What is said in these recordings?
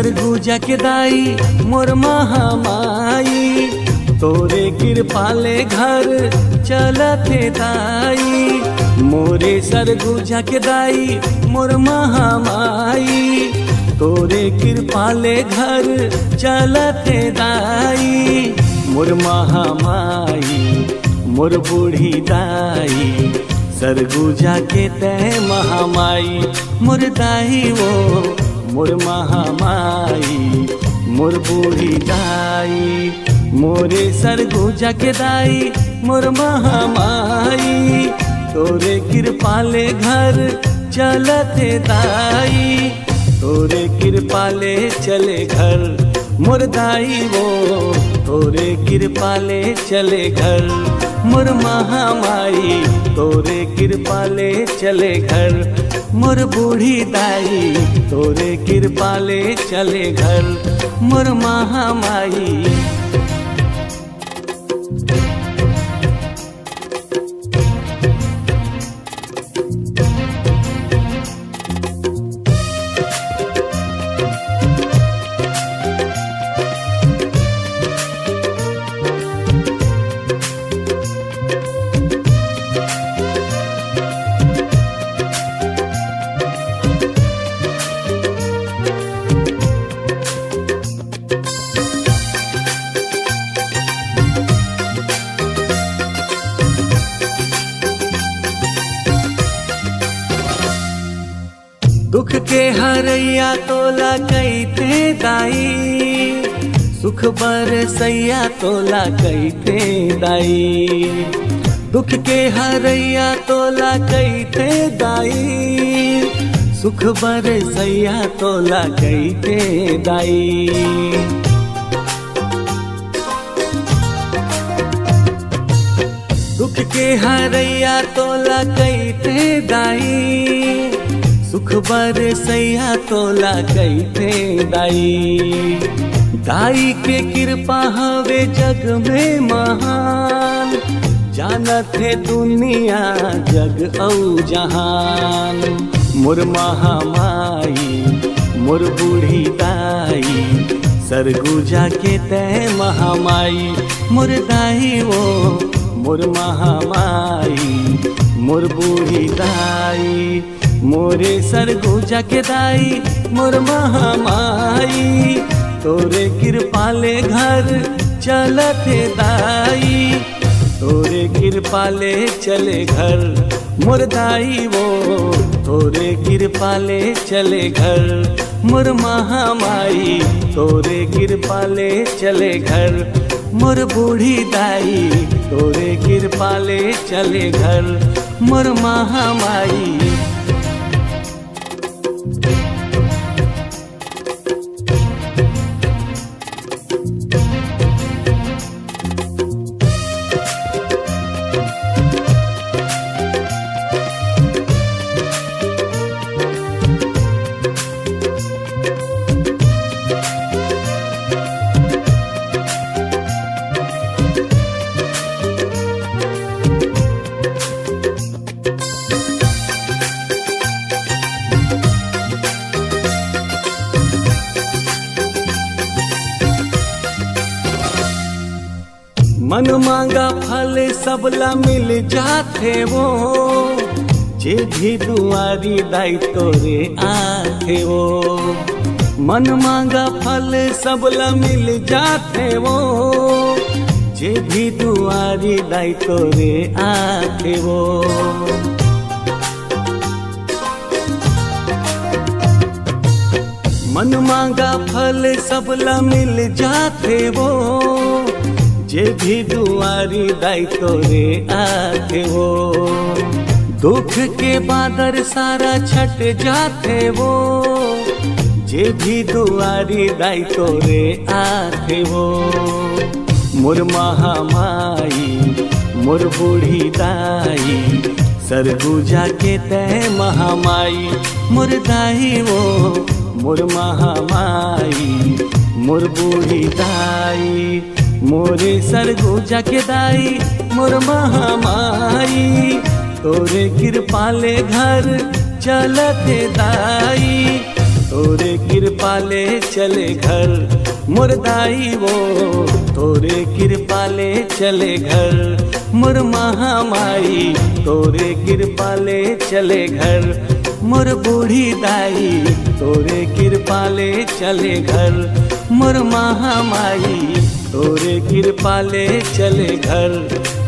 सरगुजा के दाई मोर महामाई, तोरे कृपाले घर चलते दाई। मोरे सरगुजा के दाई मोर महामाई, तोरे कृपाले घर चलते दाई। मोर महामाई मोर बूढ़ी दाई, सरगुजा के तय महामाई मोर दाई वो मोर महामाई मोर बूढ़ी दाई। मोरे सरगुजा के दाई मोर महामाई, तोरे कृपाले घर चलते दाई। तोरे कृपाले चले घर मोर दाई वो, तोरे कृपाले चले घर मोर महामाई, तोरे कृपाले चले घर मोर बूढ़ी दाई, तोरे कृपाले चले घर मोर महामाई। दुख के हरैया तोला कैते दाई, सुख बरसैया तोला कैते दाई। दुख के हरैया तोला कैते दाई, सुख बरसैया तोला कैते दाई। दुख के हरैया तोला कैते दाई, सुख बरसैया तोला कैते दाई। दाई के कृपा हवे जग में महान, जानत है दुनिया जग औ जहान। मोर महामाई मोर बूढ़ी दाई, सरगुजा के तय महामाई मोर दाई वो मोर महामाई मोर बूढ़ी दाई। मोरे सरगुजा के दाई मोर महामाई, तोरे कृपाले घर चलते दाई। तोरे कृपाले चले घर मोर दाई वो, तोरे कृपाले चले घर मोर महामाई, तोरे कृपाले चले घर मोर बूढ़ी दाई, तोरे कृपाले चले घर मोर महामाई। मन मांगा फल सबला मिल जाते वो, जे भी दुआरी दाई तोरे आते वो। मन मांगा फल सबला मिल जाते वो, जे भी दुआरी दाई तोरे आते वो। मन मांगा फल सबला मिल जाते वो, जे भी दुआरी दाई तोरे आते वो। दुख के बादर सारा छट जाते वो, जे भी दुआरी दाई तोरे आते वो। मोर महामाई मोर बूढ़ी दाई, सरगुजा के तय महामाई मोर दाई वो मोर महामाई मोर बूढ़ी दाई। मोरे सरगुजा के दाई मोर महामाई, तोरे कृपाले घर चलते दाई। तोरे कृपाले चले घर मोर दाई वो, तोरे कृपाले चले घर मोर महामाई, तोरे कृपाले चले घर मोर बूढ़ी दाई, तोरे कृपाले चले घर मोर महामाई, तोरे कृपाले चले घर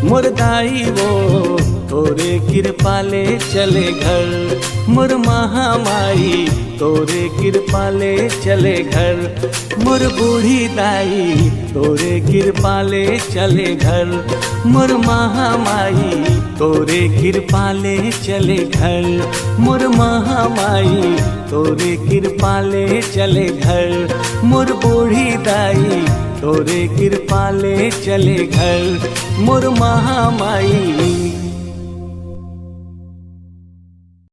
मोर दाई वो, तोरे कृपाले चले घर मोर महामाई, तोरे कृपाले चले घर मोर बूढ़ी दाई, तोरे कृपाले चले घर मोर महामाई, तोरे कृपाले चले घर मोर महामाई, तोरे कृपाले चले घर मोर बूढ़ी दाई, तोरे कृपाले चले घर मोर महामाई।